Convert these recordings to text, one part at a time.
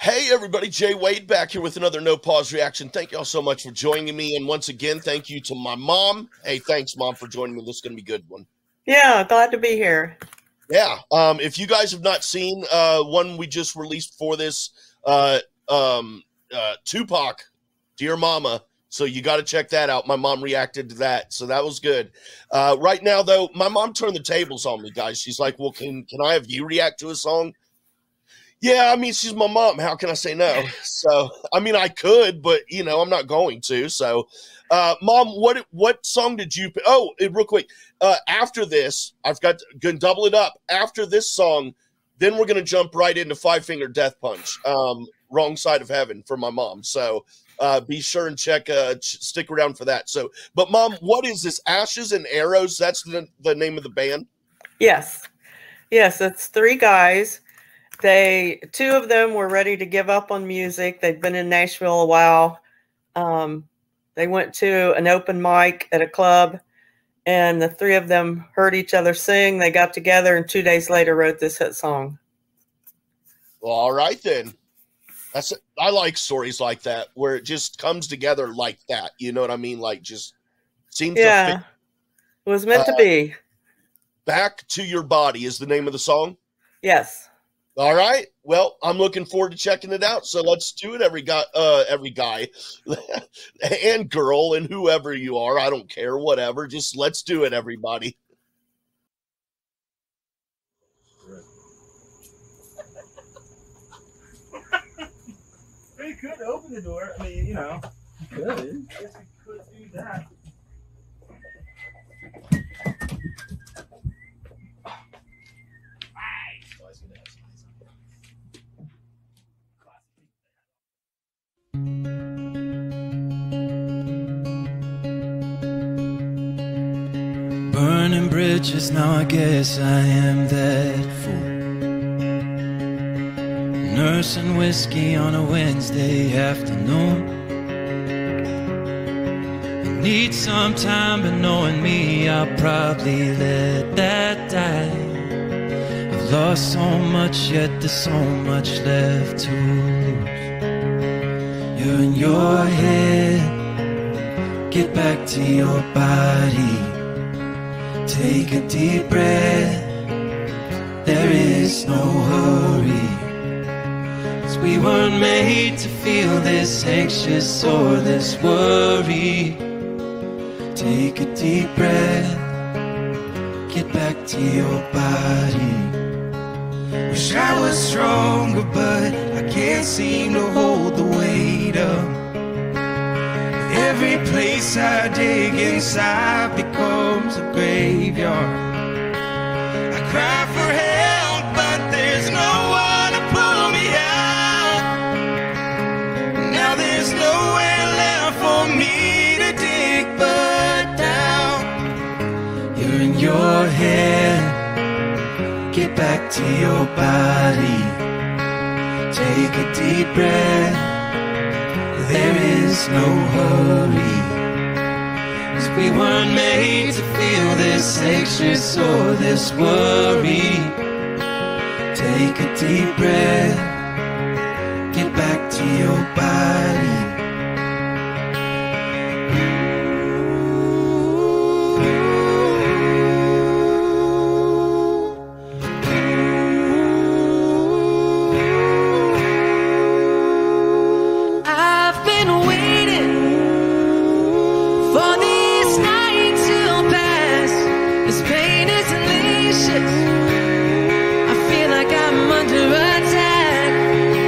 Hey everybody, Jay Wade back here with another No Pause reaction. Thank y'all so much for joining me. And once again, thank you to my mom. Hey, thanks mom for joining me. This is going to be a good one. Yeah, glad to be here. Yeah. If you guys have not seen one we just released for this, Tupac, Dear Mama. So you got to check that out. My mom reacted to that. So that was good. Right now, though, my mom turned the tables on me, guys. She's like, well, can I have you react to a song? Yeah, I mean, she's my mom. How can I say no? So, I mean, I could, but, you know, I'm not going to. So, Mom, what song did you pick? Oh, real quick. After this, I've got to double it up. After this song, then we're going to jump right into Five Finger Death Punch, Wrong Side of Heaven for my mom. So, be sure and stick around for that. So, but Mom, what is this? Ashes and Arrows? That's the name of the band? Yes. Yes, it's three guys. Two of them were ready to give up on music. They'd been in Nashville a while. They went to an open mic at a club, and the three of them heard each other sing. They got together, and 2 days later wrote this hit song. Well, all right then. I like stories like that where it just comes together like that. You know what I mean? Like just seems to fit. It was meant to be. Back to Your Body is the name of the song? Yes. All right. Well, I'm looking forward to checking it out. So let's do it, every guy and girl and whoever you are. I don't care, whatever. Just let's do it, everybody. You could open the door. I mean, you know, you could. I guess you could do that. Burning bridges, now I guess I am that fool. Nursing whiskey on a Wednesday afternoon. I need some time, but knowing me, I'll probably let that die. I've lost so much, yet there's so much left to lose. You're in your head, get back to your body. Take a deep breath, there is no hurry. 'Cause we weren't made to feel this anxious or this worry. Take a deep breath, get back to your body. Wish I was stronger, but I can't seem to hold the weight up. Every place I dig inside becomes a graveyard. I cry for help, but there's no one to pull me out. Now there's nowhere left for me to dig but down. You're in your head, get back to your body. Take a deep breath, there is no hurry. 'Cause we weren't made to feel this anxious or this worry. Take a deep breath, get back to your body.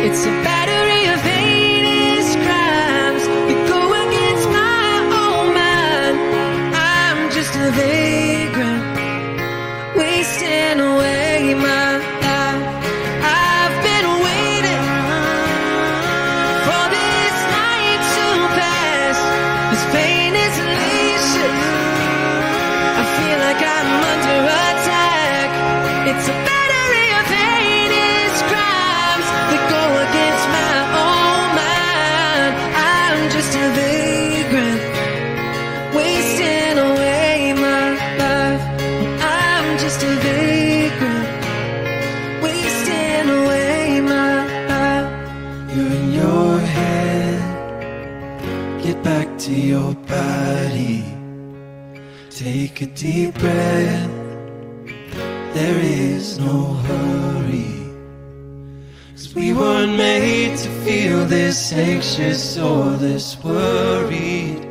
It's a battery of heinous crimes that go against my own mind. I'm just a vagrant, wasting away my life. I've been waiting for this night to pass. This pain is delicious. I feel like I'm under attack. It's a battery of heinous crimes that go against to your body. Take a deep breath. There is no hurry. 'Cause we weren't made to feel this anxious or this worried.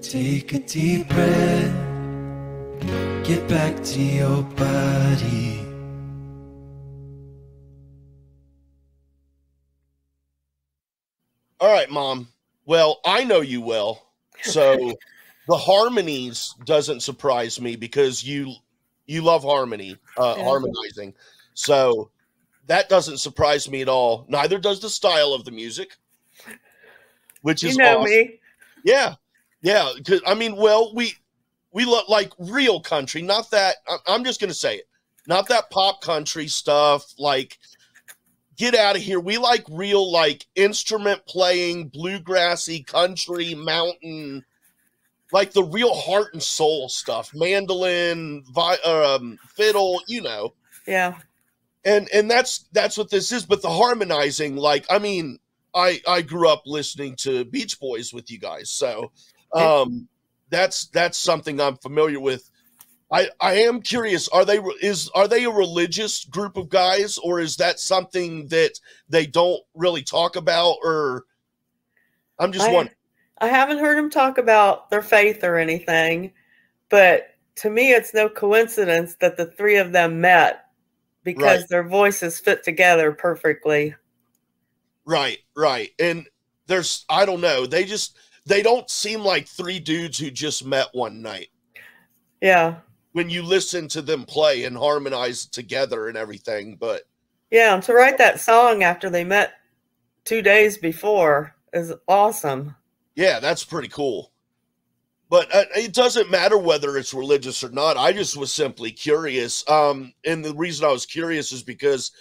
Take a deep breath. Get back to your body. All right, Mom. Well, I know you well, so the harmonies doesn't surprise me because you love harmony, harmonizing. So that doesn't surprise me at all. Neither does the style of the music, which is awesome. Me. Yeah, yeah. 'Cause, I mean, well, we look like real country, not that. I'm just gonna say it, not that pop country stuff. Like, get out of here. We like real, like, instrument playing, bluegrassy, country, mountain, like the real heart and soul stuff. Mandolin, fiddle, you know. Yeah. And that's what this is. But the harmonizing, like, I mean, I grew up listening to Beach Boys with you guys, so that's something I'm familiar with. I am curious, are they a religious group of guys, or is that something that they don't really talk about? Or I'm just wondering. I haven't heard them talk about their faith or anything, but to me, it's no coincidence that the three of them met because their voices fit together perfectly. Right. And I don't know, they don't seem like three dudes who just met one night. Yeah. When you listen to them play and harmonize together and everything, but yeah, and to write that song after they met 2 days before is awesome. Yeah, that's pretty cool. But it doesn't matter whether it's religious or not. I just was simply curious. And the reason I was curious is because,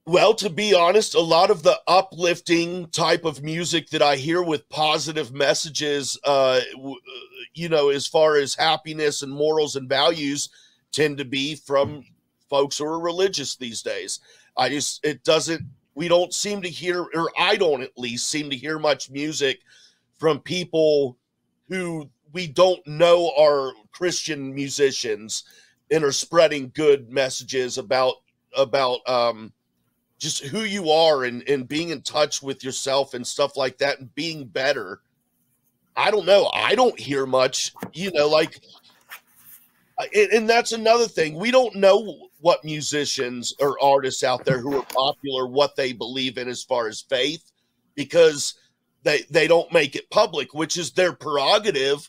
well, to be honest, a lot of the uplifting type of music that I hear with positive messages, you know, as far as happiness and morals and values, tend to be from folks who are religious these days. We don't seem to hear, or I don't at least seem to hear much music from people who we don't know are Christian musicians and are spreading good messages about just who you are and being in touch with yourself and stuff like that and being better. I don't know. I don't hear much, you know, like, and that's another thing. We don't know what musicians or artists out there who are popular, what they believe in as far as faith, because they don't make it public, which is their prerogative.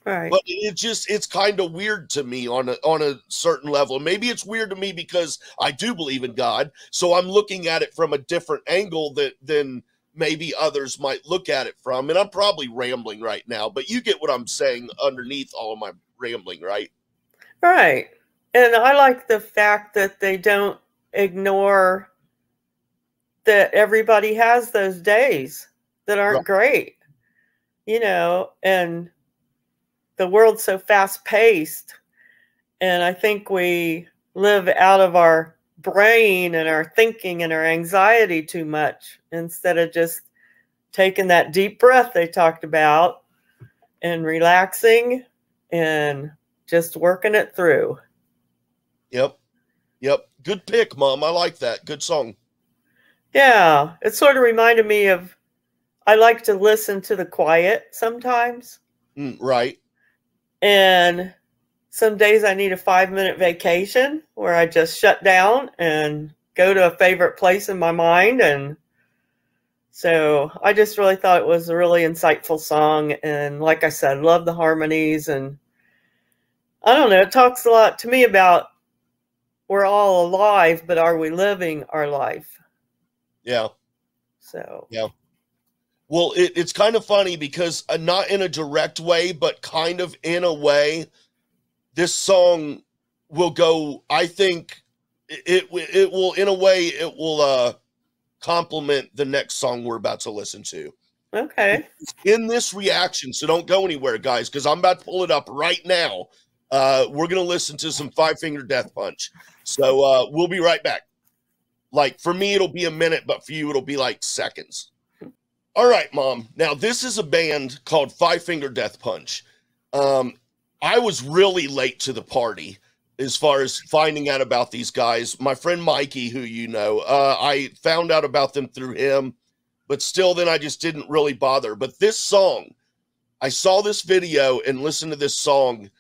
Right. But it's kind of weird to me on a certain level. Maybe it's weird to me because I do believe in God, so I'm looking at it from a different angle than maybe others might look at it from. And I'm probably rambling right now, but you get what I'm saying underneath all of my rambling, right? Right. And I like the fact that they don't ignore that everybody has those days that aren't great, you know, and the world's so fast paced. And I think we live out of our brain and our thinking and our anxiety too much instead of just taking that deep breath they talked about and relaxing and just working it through. Yep. Good pick, Mom. I like that. Good song. Yeah. It sort of reminded me of, I like to listen to the quiet sometimes. Right. And some days I need a 5-minute vacation where I just shut down and go to a favorite place in my mind. And so I just really thought it was a really insightful song. And like I said, love the harmonies. And I don't know, it talks a lot to me about we're all alive, but are we living our life? Yeah. So. Yeah. Well, it's kind of funny because not in a direct way, but kind of in a way, this song will go, I think it will, in a way, it will complement the next song we're about to listen to. Okay. In this reaction, so don't go anywhere, guys, because I'm about to pull it up right now. We're going to listen to some Five Finger Death Punch. So we'll be right back. Like, for me, it'll be a minute, but for you, it'll be like seconds. All right, Mom. Now, this is a band called Five Finger Death Punch. I was really late to the party as far as finding out about these guys. My friend Mikey, who you know, I found out about them through him, but still then I just didn't really bother. But this song, I saw this video and listened to this song.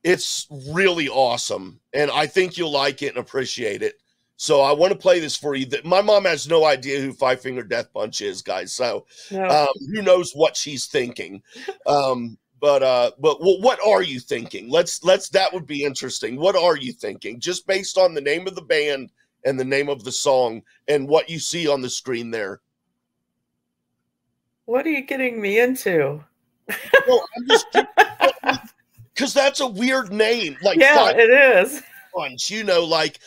It's really awesome, and I think you'll like it and appreciate it. So I want to play this for you. My mom has no idea who Five Finger Death Punch is, guys. So who knows what she's thinking? But what are you thinking? That would be interesting. What are you thinking? Just based on the name of the band and the name of the song and what you see on the screen there. What are you getting me into? Well, I'm just because that's a weird name. Like, yeah, it is. Punch, you know, like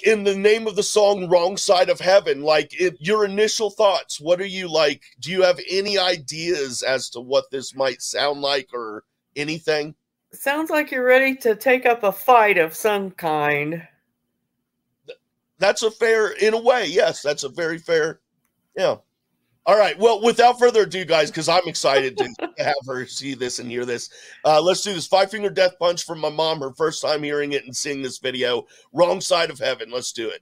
in the name of the song, Wrong Side of Heaven, like your initial thoughts, what are you like? Do you have any ideas as to what this might sound like or anything? Sounds like you're ready to take up a fight of some kind. That's a fair, in a way, yes, that's a very fair, yeah. All right, well, without further ado, guys, because I'm excited to have her see this and hear this. Let's do this. Five Finger Death Punch from my mom, her first time hearing it and seeing this video. Wrong Side of Heaven. Let's do it.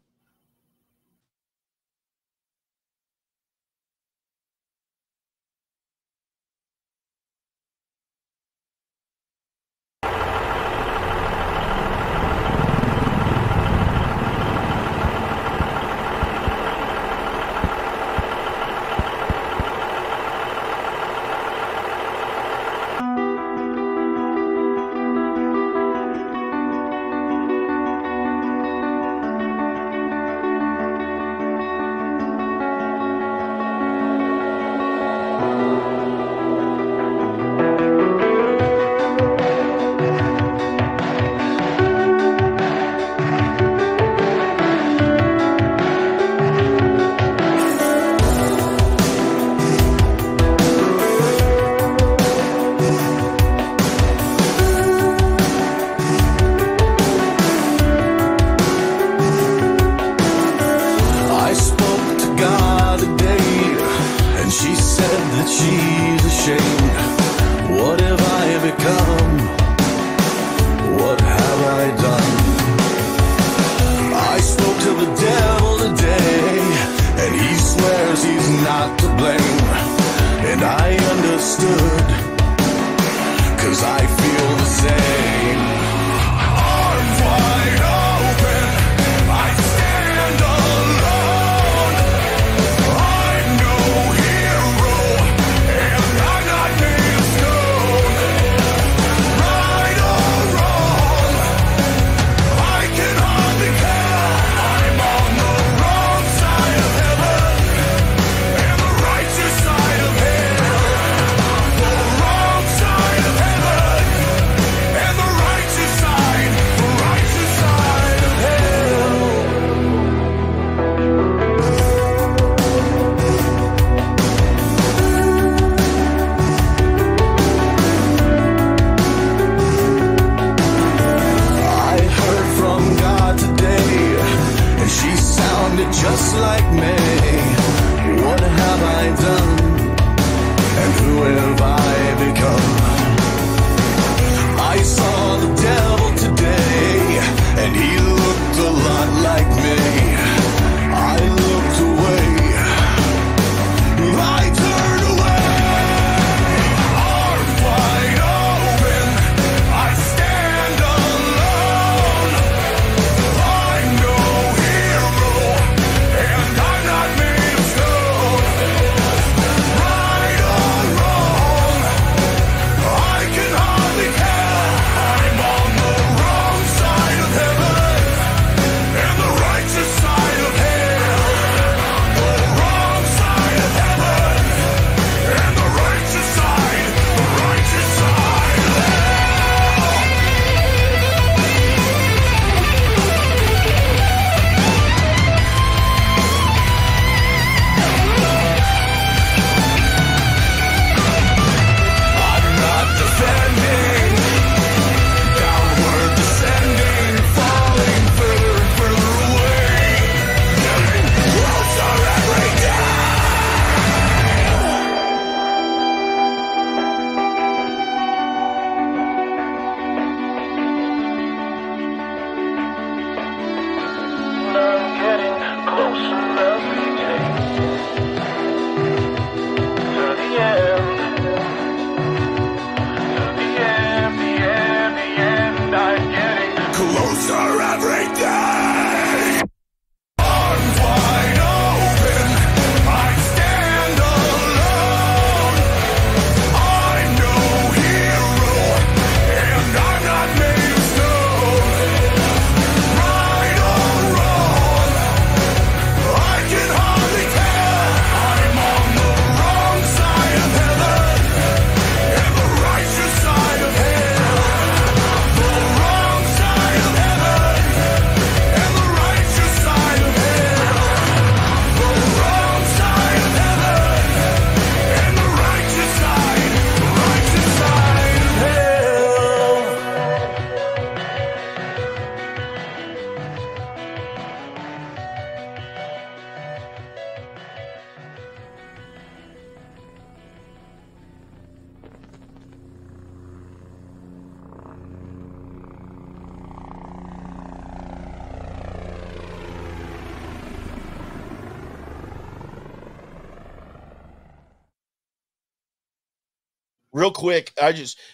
real quick,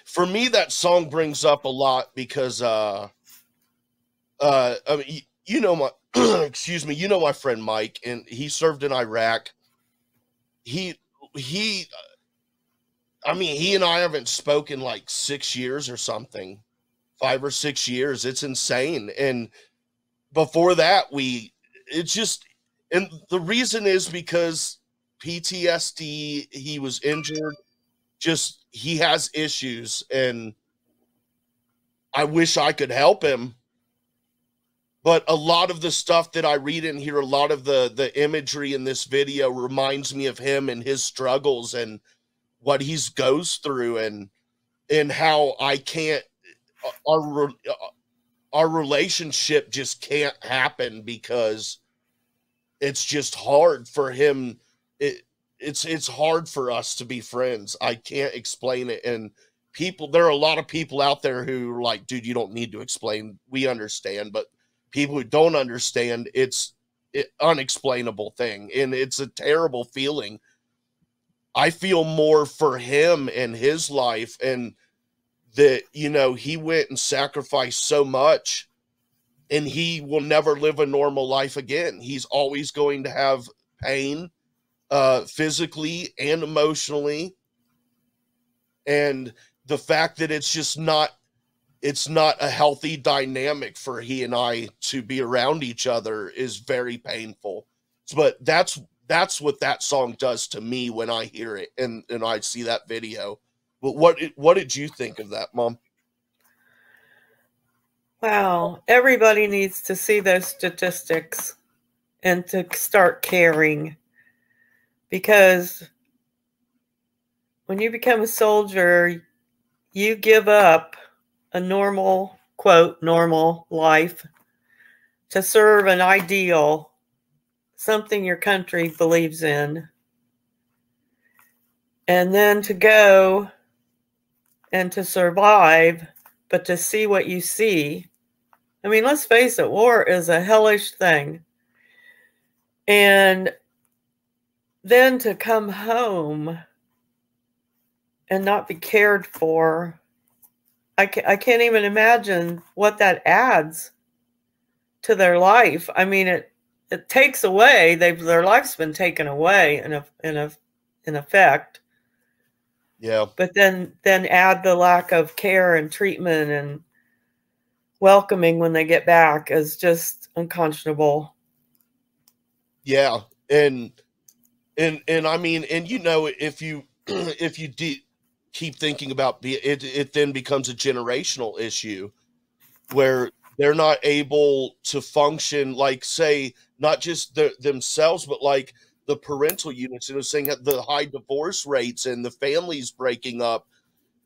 for me, that song brings up a lot because, I mean, you know, my, excuse me, you know, my friend Mike, and he served in Iraq. He, he, I mean, he and I haven't spoken like 6 years or something, 5 or 6 years. It's insane. And before that, it's just, and the reason is because PTSD, he was injured, just, he has issues, and I wish I could help him. But a lot of the stuff that I read and hear, a lot of the imagery in this video reminds me of him and his struggles and what he's goes through, and how I can't, our relationship just can't happen because it's just hard for him. It's hard for us to be friends. I can't explain it. And there are a lot of people out there who are like, dude, you don't need to explain. We understand. But people who don't understand, it's an unexplainable thing. And it's a terrible feeling. I feel more for him and his life, and that, you know, he went and sacrificed so much, and he will never live a normal life again. He's always going to have pain, physically and emotionally. And the fact that it's not a healthy dynamic for he and I to be around each other is very painful. But that's what that song does to me when I hear it and I see that video. But what did you think of that, Mom? Wow. Everybody needs to see those statistics and to start caring. Because when you become a soldier, you give up a normal, quote, normal life to serve an ideal, something your country believes in. And then to go and to survive, but to see what you see. I mean, let's face it, war is a hellish thing. And then to come home and not be cared for, I can't even imagine what that adds to their life. I mean, it takes away, their life's been taken away in effect. Yeah. But then add the lack of care and treatment and welcoming when they get back is just unconscionable. Yeah. And I mean, and you know, if you keep thinking about it then becomes a generational issue where they're not able to function, like, say, not just themselves, but like the parental units, you know, saying the high divorce rates and the families breaking up,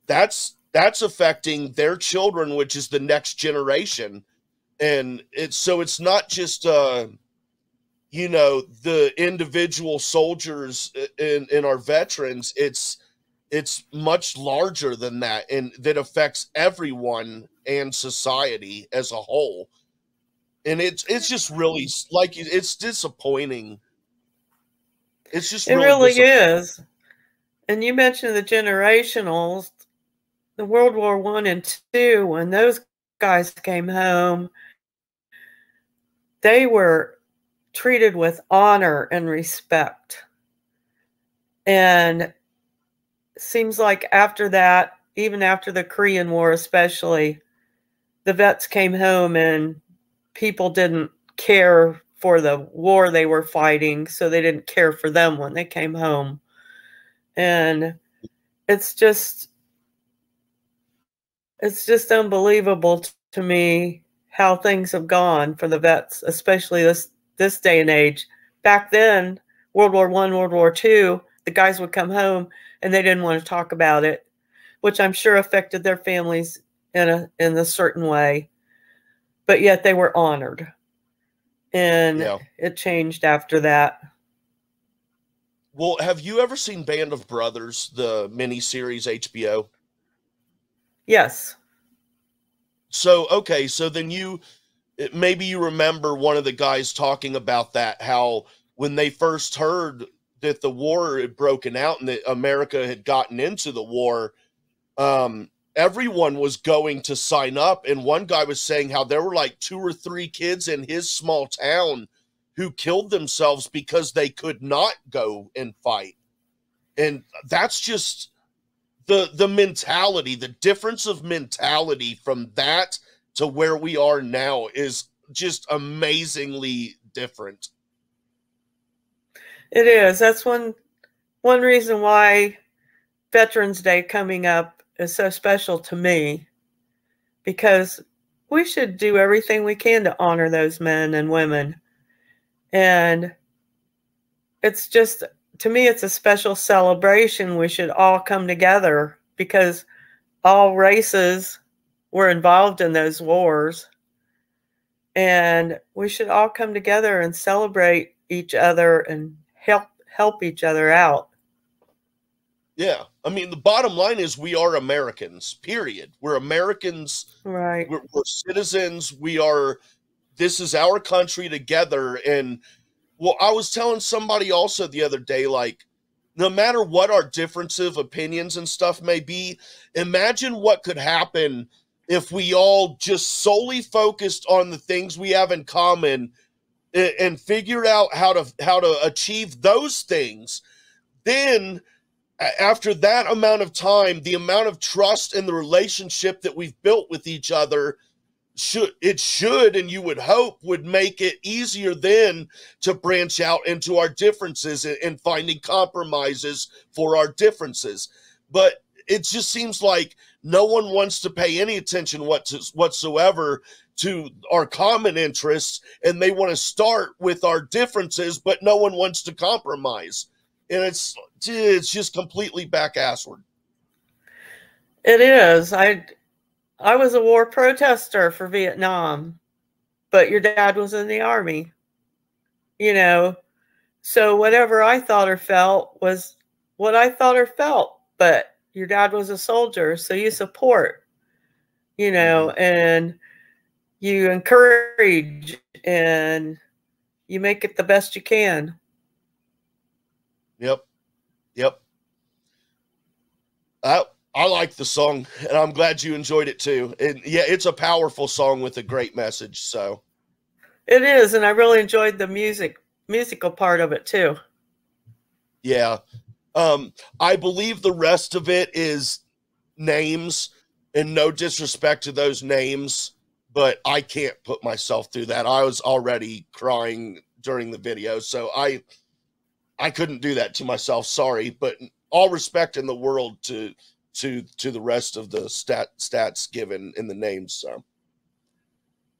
that's affecting their children, which is the next generation. And it's not just, you know, the individual soldiers and our veterans, it's much larger than that, and that affects everyone and society as a whole. And it's just really, like, it's disappointing. It's just it really is. And you mentioned the generationals, the World War I and II, when those guys came home, they were treated with honor and respect. And seems like after that, even after the Korean War especially, the vets came home and people didn't care for the war they were fighting, so they didn't care for them when they came home. And it's just unbelievable to me how things have gone for the vets, especially this day and age. Back then, World War I, World War II, the guys would come home and they didn't want to talk about it, which I'm sure affected their families in a certain way. But yet they were honored. And it changed after that. Well, have you ever seen Band of Brothers, the miniseries HBO? Yes. So, okay, so then maybe you remember one of the guys talking about that, how when they first heard that the war had broken out and that America had gotten into the war, everyone was going to sign up. And one guy was saying how there were like 2 or 3 kids in his small town who killed themselves because they could not go and fight. And that's just the mentality, the difference of mentality from that to where we are now is just amazingly different. It is. That's one reason why Veterans Day coming up is so special to me, because we should do everything we can to honor those men and women. And it's just, to me, it's a special celebration. We should all come together because all races were involved in those wars. And we should all come together and celebrate each other and help each other out. Yeah. I mean, the bottom line is we are Americans, period. We're Americans. Right. We're citizens. This is our country together. And well, I was telling somebody also the other day, like, no matter what our differences of opinions and stuff may be, imagine what could happen if we all just solely focused on the things we have in common and figured out how to achieve those things. Then after that amount of time, the amount of trust and the relationship that we've built with each other should and you would hope would make it easier then to branch out into our differences and finding compromises for our differences. But it just seems like no one wants to pay any attention whatsoever to our common interests, and they want to start with our differences, but no one wants to compromise. And it's just completely back-assward. It is. I was a war protester for Vietnam, but your dad was in the Army, you know. So whatever I thought or felt was what I thought or felt, but your dad was a soldier, so you support, you know, and you encourage and you make it the best you can. Yep. I like the song, and I'm glad you enjoyed it too. And yeah, it's a powerful song with a great message. So it is, and I really enjoyed the musical part of it too. Yeah. I believe the rest of it is names, and no disrespect to those names, but I can't put myself through that. I was already crying during the video, so I couldn't do that to myself. Sorry, but all respect in the world to the rest of the stats given in the names. So,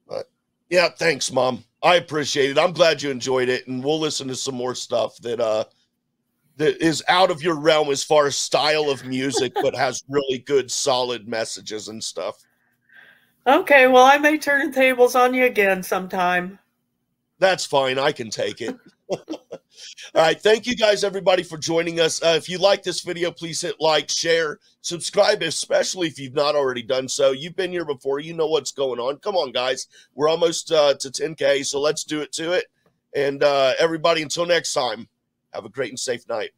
but yeah, thanks, Mom. I appreciate it. I'm glad you enjoyed it, and we'll listen to some more stuff that is out of your realm as far as style of music, but has really good, solid messages and stuff. Okay, well, I may turn the tables on you again sometime. That's fine. I can take it. All right. Thank you guys, everybody, for joining us. If you like this video, please hit like, share, subscribe, especially if you've not already done so. You've been here before. You know what's going on. Come on, guys. We're almost to 10K, so let's do it to it. And everybody, until next time, have a great and safe night.